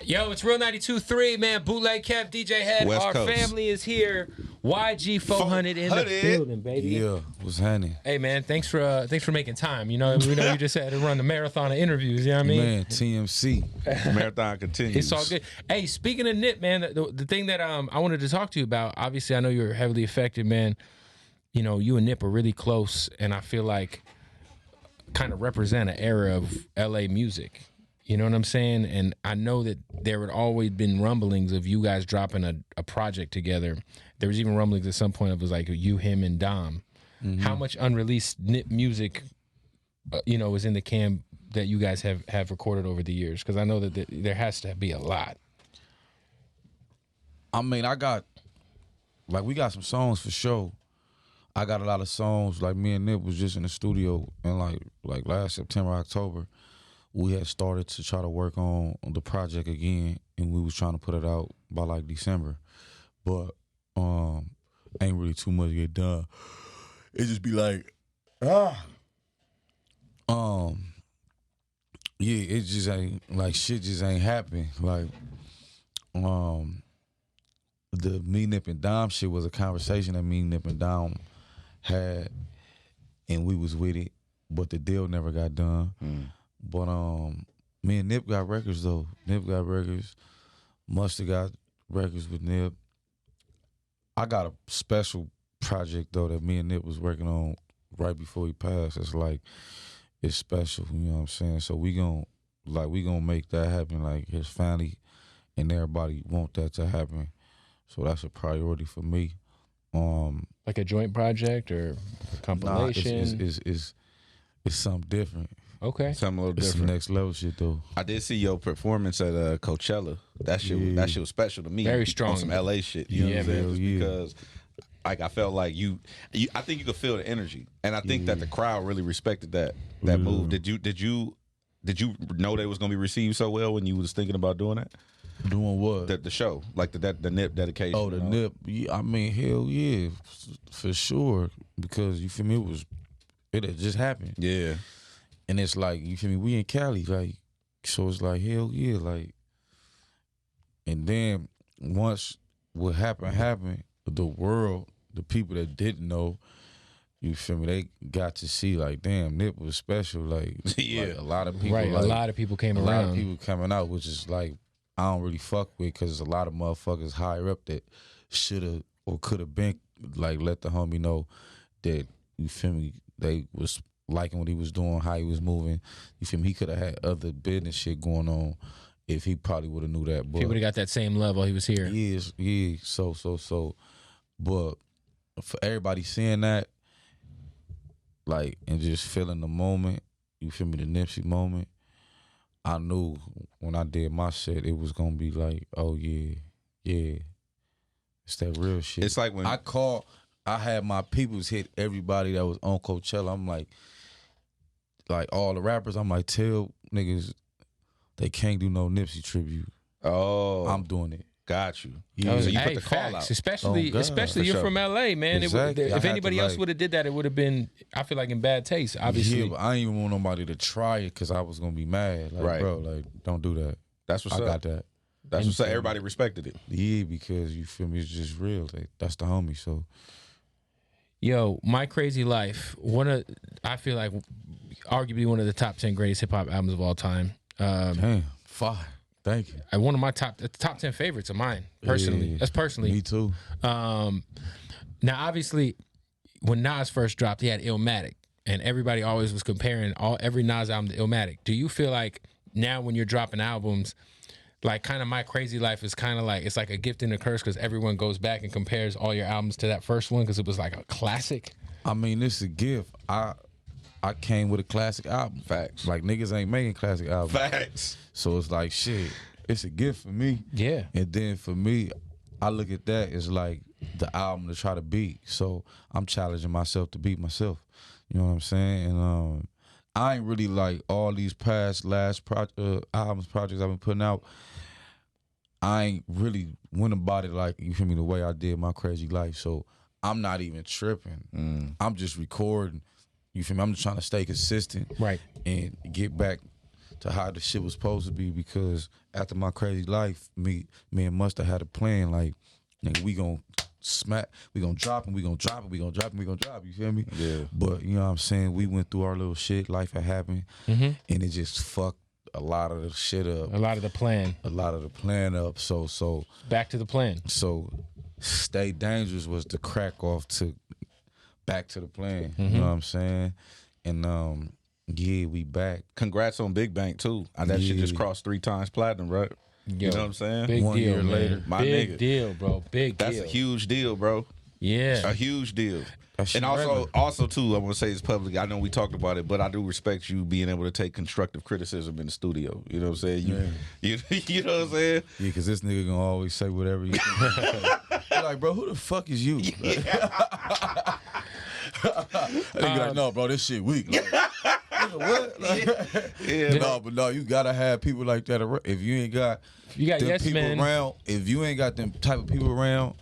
Yo, it's Real 92.3, man. Bootleg Kev DJ Hed. West Our Coast. family is here. YG 400 in the building, baby. Yeah, what's happening? Hey, man, thanks for making time. You know, we know you just had to run the marathon of interviews. You know what I mean? Man, TMC. The marathon continues. It's all good. Hey, speaking of Nip, man, the thing that I wanted to talk to you about, obviously I know you're heavily affected, man. You know, you and Nip are really close, and I feel like kind of represent an era of LA music. You know what I'm saying? And I know that there had always been rumblings of you guys dropping a project together. There was even rumblings at some point of it was like you, him, and Dom. Mm-hmm. How much unreleased Nip music, is in the can that you guys have recorded over the years? Because I know that there has to be a lot. I mean, we got some songs for sure. I got a lot of songs. Like me and Nip was just in the studio, and like last September, October, we had started to try to work on the project again, and we was trying to put it out by like December, but ain't really too much get done. It just be like, yeah, it just ain't like shit just ain't happening. Like, the me, Nip, and Dom shit was a conversation that me, Nip, and Dom had, and we was with it, but the deal never got done. But me and Nip got records though. Nip got records. Mustard got records with Nip. I got a special project though that me and Nip was working on right before he passed. It's special, you know what I'm saying? So we gonna make that happen. Like his family and everybody want that to happen. So that's a priority for me. Like a joint project or a compilation? It's something different. Okay. Something a little It's different. some next level shit though. I did see your performance at Coachella. That shit was special to me. Very strong. On some LA shit. You know what I'm saying? Just yeah. Because like I felt like I think you could feel the energy. And I think that the crowd really respected that move. Did you know they was gonna be received so well when you was thinking about doing that? Doing what? The show, like the Nip dedication. Oh, the Nip. Yeah, I mean, hell yeah, for sure. Because you feel me, it had just happened. Yeah. And it's like, you feel me, we in Cali, like, so it's like, hell yeah, like, and then once what happened, the world, the people that didn't know, you feel me, they got to see, like, damn, Nip was special, like, yeah. like a lot of people. Right, like, a lot of people came a around. lot of people coming out, which is like, I don't really fuck with, because a lot of motherfuckers higher up that should have or could have been, like, let the homie know that, you feel me, they was liking what he was doing, how he was moving. You feel me? He could have had other business shit going on if he probably would have knew that. But he would have got that same level he was here. Yeah. So. But for everybody seeing that, like, and just feeling the moment, you feel me, the Nipsey moment, I knew when I did my shit, it was gonna be like, oh yeah, it's that real shit. It's like when I had my peoples hit everybody that was on Coachella. I'm like all the rappers, I'm like, tell niggas they can't do no Nipsey tribute. Oh, I'm doing it. Got you. Yeah. So you Hey, put the call facts, out. especially For you're sure. from LA, man. Exactly. If I had anybody to, else like- would have did that, it would have been, I feel like, in bad taste. Obviously, Yeah, but I ain't even want nobody to try it because I was gonna be mad. Like, Right. bro, like, don't do that. That's what's I up. got that. That's what's up. Everybody respected it. Yeah, because you feel me, it's just real. Like, that's the homie. So yo, My Crazy Life, I feel like arguably one of the top 10 greatest hip hop albums of all time. damn, fire. Thank you. One of my top 10 favorites of mine, personally. Yeah, That's personally. Me too. Now, obviously, when Nas first dropped, he had Illmatic, and everybody always was comparing every Nas album to Illmatic. Do you feel like now when you're dropping albums, like kind of My Crazy Life is kind of like, it's like a gift and a curse because everyone goes back and compares all your albums to that first one because it was like a classic? I mean, it's a gift. I came with a classic album. Facts. Like, niggas ain't making classic albums. Facts. So it's like, shit, it's a gift for me. Yeah. And then for me, I look at that as like the album to try to beat. So I'm challenging myself to beat myself. You know what I'm saying? And I ain't really like all these last albums, projects I've been putting out. I ain't really went about it like, you feel me, the way I did My Crazy Life. So I'm not even tripping. I'm just recording. You feel me? I'm just trying to stay consistent, Right. and get back to how the shit was supposed to be, because after my crazy life, me and Mustard had a plan, like, nigga, we gonna smack, we gonna drop and we gonna drop it, we gonna drop and we gonna drop, you feel me? Yeah. But you know what I'm saying, we went through our little shit, life had happened, and it just fucked a lot of the shit up. A lot of the plan. A lot of the plan up. So Back to the plan. So Stay Dangerous was the crack off to back to the plan. You know what I'm saying? And yeah, we back. Congrats on Big Bank too. That shit just crossed 3 times platinum, right? You know what I'm saying? Big 1 deal, year man. later. My big nigga. deal, bro. Big deal. That's a huge deal, bro. Yeah. A huge deal. shit And regular. also too, I want to say this publicly. I know we talked about it, but I do respect you being able to take constructive criticism in the studio. You know what I'm saying? You know what I'm saying? Yeah, because this nigga gonna always say whatever you think. You're like, bro, who the fuck is you? Nigga like, no, bro, this shit weak. Like, nigga, what? Like, no, but no, you gotta have people like that around. If you ain't got You got them yes people men. around, if you ain't got them type of people around,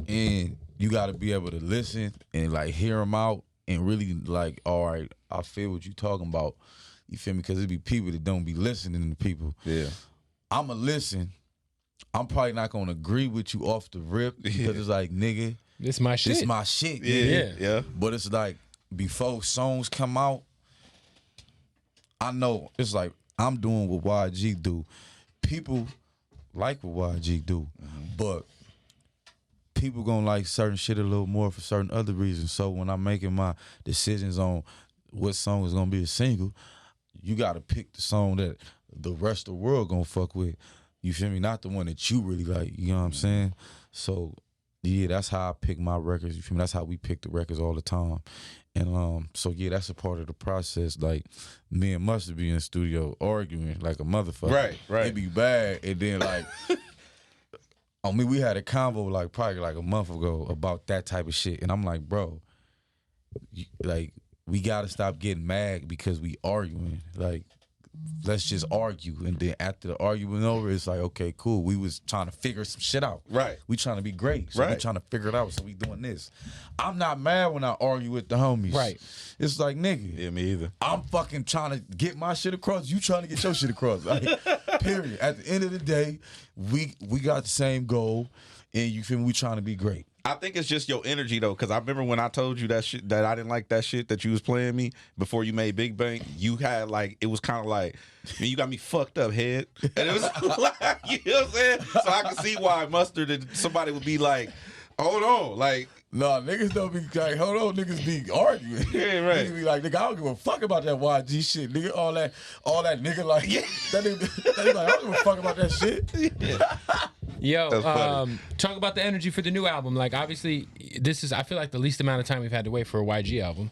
and you gotta be able to listen and like hear them out and really like, all right, I feel what you talking about. You feel me? Because it be people that don't be listening to people. Yeah. I'ma listen. I'm probably not gonna agree with you off the rip because it's like, nigga, This my shit. this my shit. Yeah. But it's like before songs come out, I know it's like I'm doing what YG do. People like what YG do, but people gonna like certain shit a little more for certain other reasons. So when I'm making my decisions on what song is gonna be a single, you gotta pick the song that the rest of the world gonna fuck with. You feel me? Not the one that you really like. You know what I'm saying? So yeah, that's how I pick my records. You feel me? That's how we pick the records all the time. And so yeah, that's a part of the process. Like me and Mustard be in the studio arguing like a motherfucker. Right. It be bad, and then like. I mean, we had a convo like probably like a month ago about that type of shit, and I'm like, bro, like we gotta stop getting mad because we arguing. Like, let's just argue, and then after the argument over, it's like, okay, cool. We was trying to figure some shit out. Right. We trying to be great. So we Right. trying to figure it out. So we doing this. I'm not mad when I argue with the homies. Right. It's like, nigga. Yeah, me either. I'm fucking trying to get my shit across. You trying to get your shit across. Like, period. At the end of the day, we got the same goal, and you feel me? We trying to be great. I think it's just your energy though, because I remember when I told you that shit, that I didn't like that shit that you was playing me before you made Big Bang. You had like, it was kind of like, man, you got me fucked up, head. And it was like, you know what I'm saying? So I can see why Mustard and somebody would be like, hold on, like. Nah, niggas don't be like, hold on, niggas be arguing. Yeah, right. Niggas be like, nigga, I don't give a fuck about that YG shit, nigga. All that nigga like, that nigga like, I don't give a fuck about that shit. Yo, That's funny. talk about the energy for the new album. Like, obviously, this is, I feel like, the least amount of time we've had to wait for a YG album.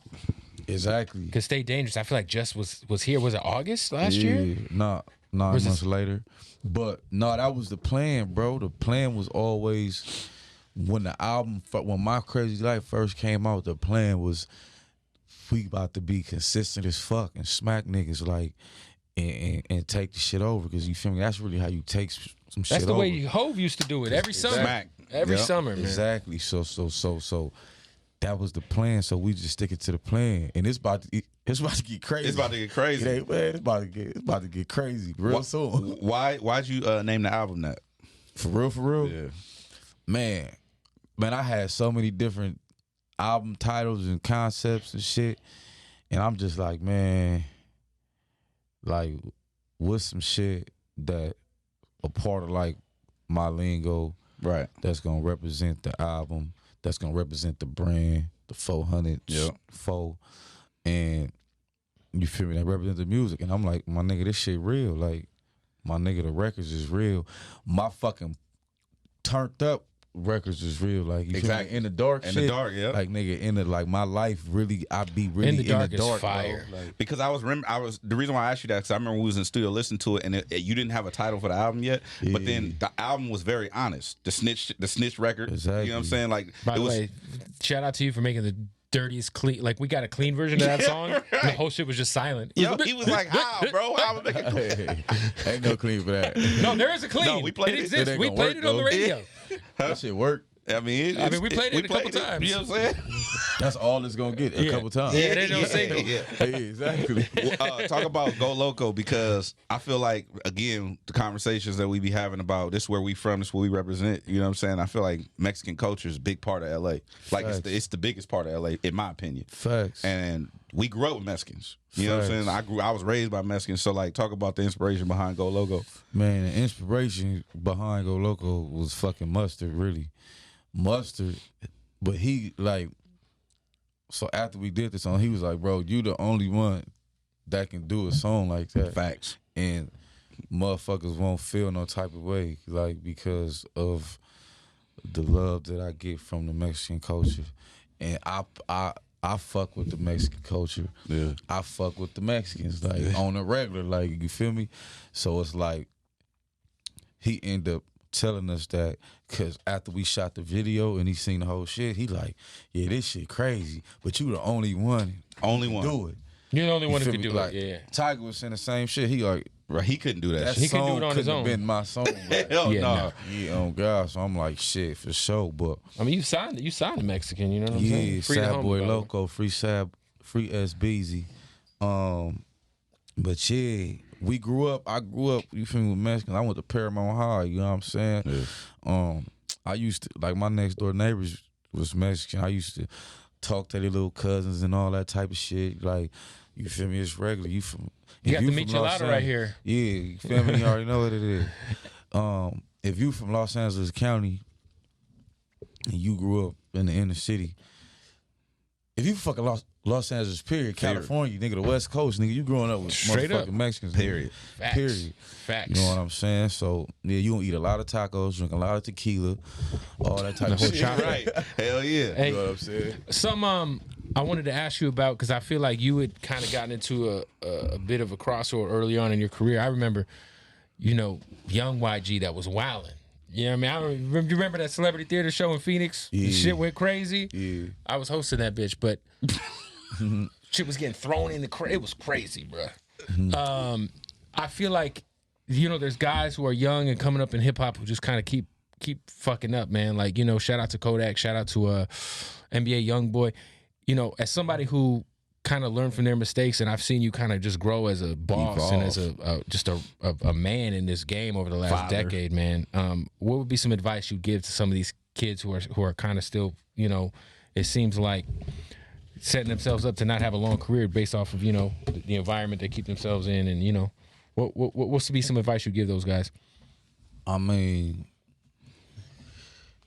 Exactly. Because Stay Dangerous, I feel like just was here. Was it August last year? Nah, 9 Was months this- later. But no, that was the plan, bro. The plan was always when the album, when My Crazy Life first came out, the plan was we about to be consistent as fuck and smack niggas like and take the shit over, because you feel me? That's really how you take some shit That's the over. way Hove used to do it every summer. Smack. Every Yep. summer, man. Exactly. So that was the plan. So we just stick it to the plan, and it's about to get crazy. It's about to get crazy. It ain't, man, it's about to get crazy real soon. Why'd you name the album that? For real. Yeah. Man, I had so many different album titles and concepts and shit, and I'm just like, man, like, what's some shit that a part of like my lingo, Right. that's gonna represent the album, that's gonna represent the brand, the 400 Yep. 4, and you feel me? That represents the music, and I'm like, my nigga, this shit real. Like, my nigga, the records is real. My fucking turned up records is real. Like, you feel Exactly. me? In the dark In shit. the dark, yeah. Like, nigga, in the, like, my life really, I be really In the Dark is bro. fire. Like, Because the reason why I asked you that, because I remember we was in the studio listening to it, and you didn't have a title for the album yet, but then the album was very honest. The snitch record. Exactly. You know what I'm saying? Like, By it the was, way, shout out to you for making the dirtiest clean. Like, we got a clean version of that song. And the whole shit was just silent. Yo, he was like, how, bro? How would I make it clean? hey, ain't no clean for that. No, there is a clean. No, we played it it. exists. It ain't We gonna played work, it on the though. radio. That shit work. I mean, we played it a couple times. You know what I'm saying? That's all it's gonna get a couple times. Yeah, they don't single. Yeah, exactly. Talk about Go Loco, because I feel like, again, the conversations that we be having about this, where we from, this what we represent. You know what I'm saying? I feel like Mexican culture is a big part of LA. Like it's the biggest part of LA, in my opinion. Facts. And we grew up with Mexicans. You know what I'm saying? I was raised by Mexicans. So like, talk about the inspiration behind Go Loco. Man, the inspiration behind Go Loco was fucking Mustard, really. Mustard, but he like. So after we did the song, he was like, bro, you the only one that can do a song like that. Facts. And motherfuckers won't feel no type of way, like, because of the love that I get from the Mexican culture. And I fuck with the Mexican culture. Yeah. I fuck with the Mexicans, like, on a regular, like, you feel me? So it's like, he ended up telling us that, because after we shot the video and he seen the whole shit, he like, yeah, this shit crazy, but you the only one do it. You're the only one who can do like, it. Yeah. Tiger was saying the same shit. He like, Right, he couldn't do that. that Shit. He couldn't do song it on his couldn't own. have been my song. Like, Hell Yeah, no. no. yeah, oh God. So I'm like, shit, for sure. But I mean, you signed a Mexican. You know what I'm saying? yeah, Free the Sad homie, Boy by the way. Loco, free S Beezy. But yeah, I grew up, you feel me, with Mexicans. I went to Paramount High, you know what I'm saying? Yeah. I used to, like, my next door neighbors was Mexican. I used to talk to their little cousins and all that type of shit. Like, you feel me? It's regular. You from You got the from michelada Los right Angeles- here. Yeah, you feel me? You already know what it is. If you from Los Angeles County and you grew up in the inner city, if you fucking Los Angeles, period, California, nigga, the West Coast, nigga, you growing up with Straight motherfucking up. Mexicans. nigga. Period. Facts. Period. Facts. You know what I'm saying? So, yeah, you gonna eat a lot of tacos, drink a lot of tequila, all that type of shit. Right. Hell yeah. Hey, You know what I'm saying? some I wanted to ask you about, because I feel like you had kind of gotten into a bit of a crossroad early on in your career. I remember, you know, young YG that was wilding. You know what I mean? You remember that celebrity theater show in Phoenix? The Yeah. shit went crazy. Yeah. I was hosting that bitch, but shit was getting thrown in the it was crazy, bruh. I feel like, you know, there's guys who are young and coming up in hip hop who just kind of keep fucking up, man. Like, you know, shout out to Kodak, shout out to NBA Youngboy. You know, as somebody who kind of learned from their mistakes, and I've seen you kind of just grow as a boss and as just a man in this game over the last decade, man. What would be some advice you'd give to some of these kids who are kind of still, you know, it seems like setting themselves up to not have a long career based off of, you know, the environment they keep themselves in, and, you know, what's to be some advice you give those guys? I mean,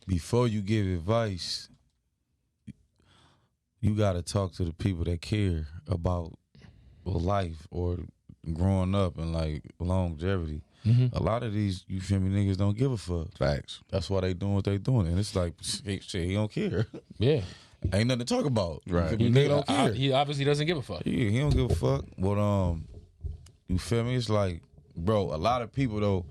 before you give advice, you got to talk to the people that care about life or growing up and, like, longevity. A lot of these, you feel me, niggas don't give a fuck. Facts. That's why they doing what they doing. And it's like, shit, he don't care. Yeah. Ain't nothing to talk about. Right. You feel me? Nigga don't care. He obviously doesn't give a fuck. Yeah, he don't give a fuck. But you feel me? It's like, bro, a lot of people though,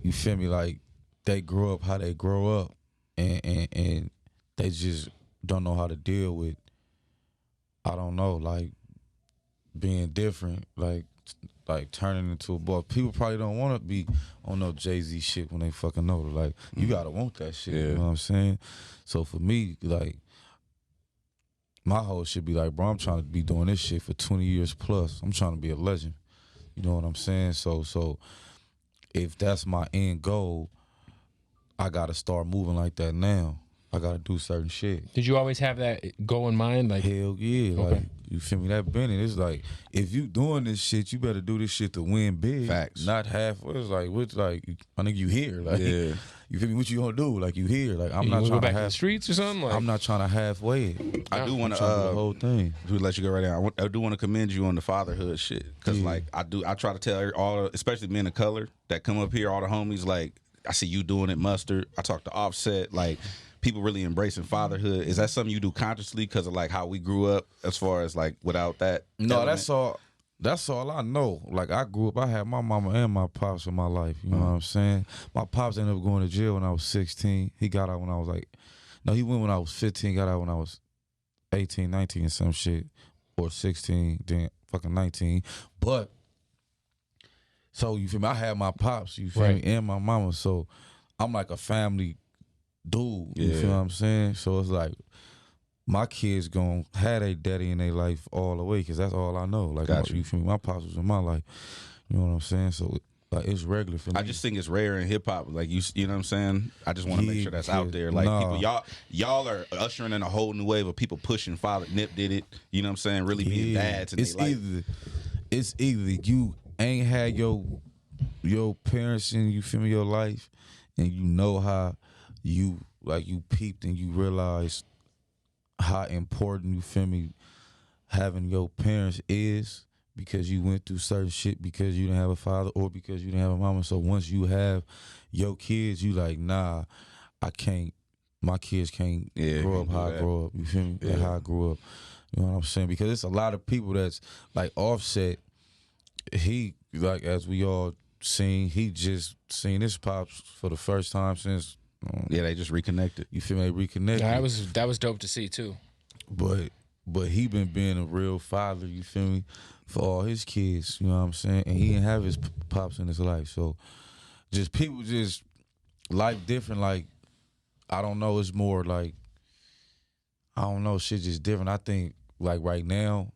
you feel me, like, they grow up how they grow up, and they just don't know how to deal with, I don't know, like, being different, like turning into a boy. People probably don't want to be on no Jay-Z shit when they fucking know. Like, you gotta want that shit. Yeah. You know what I'm saying? So for me, like, my whole shit be like, bro, I'm trying to be doing this shit for 20 years plus. I'm trying to be a legend. You know what I'm saying? So if that's my end goal, I gotta start moving like that now. I gotta do certain shit. Did you always have that goal in mind? Like, Hell yeah. Okay. Like, you feel me? That Bennett, it's like, if you doing this shit, you better do this shit to win big. Facts. Not half. It's like, I think you here. Like, Yeah. you feel me? What you gonna do? Like, you here. Like, I'm you not wanna trying go back to to the half. streets or something? Like, I'm not trying to halfway it. I do I'm want trying to do the to whole thing. to let you go right now. I do want to commend you on the fatherhood shit, because Yeah. like I try to tell all, especially men of color that come up here, all the homies, like, I see you doing it, Mustard. I talk to Offset, like, people really embracing fatherhood. Is that something you do consciously because of, like, how we grew up, as far as, like, without that? No, element? that's all I know. Like, I grew up, I had my mama and my pops in my life. You know what I'm saying? My pops ended up going to jail when I was 16. He got out when I was he went when I was 15, got out when I was 18, 19 and some shit. Or 16, then fucking 19. But, so you feel me? I had my pops, you feel me, and my mama. So I'm like a family dude. You Yeah. feel what I'm saying? So it's like, my kids gonna have their daddy in their life all the way, because that's all I know. Like, you feel me? My pops was in my life. You know what I'm saying? So, like, it's regular for me. I just think it's rare in hip hop. Like, you know what I'm saying? I just want to make sure that's out there. Like, people, y'all are ushering in a whole new wave of people pushing father. Nip did it. You know what I'm saying? Really being dads in their life. It's either you ain't had your parents in, you feel me, your life, and you know how you peeped and you realized how important, you feel me, having your parents is, because you went through certain shit because you didn't have a father or because you didn't have a mama. So once you have your kids, you like, nah, I can't, my kids can't grow up how I grew up. You feel me? Like how I grew up. You know what I'm saying? Because it's a lot of people that's like Offset. He, like, as we all seen, he just seen his pops for the first time since. They just reconnected. You feel me? They reconnected. Yeah, that was dope to see too. But he been being a real father, you feel me, for all his kids, you know what I'm saying? And he didn't have his pops in his life. So just people just life different. Like, I don't know, it's more like, I don't know, shit just different. I think, like, right now,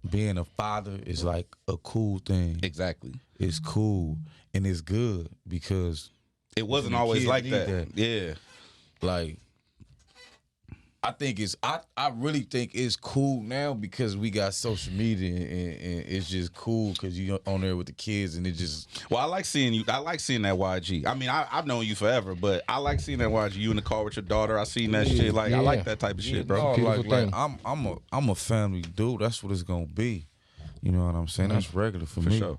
being a father is like a cool thing. Exactly. It's cool and it's good, because it wasn't always like that. Yeah. Like, I think I really think it's cool now because we got social media, and it's just cool because you on there with the kids, and it just. Well, I like seeing you. I like seeing that YG. I mean, I've known you forever, but I like seeing that YG. You in the car with your daughter. I seen that shit. Like, I like that type of shit, bro. No, like I'm a family dude. That's what it's gonna be. You know what I'm saying? That's regular for me. Sure.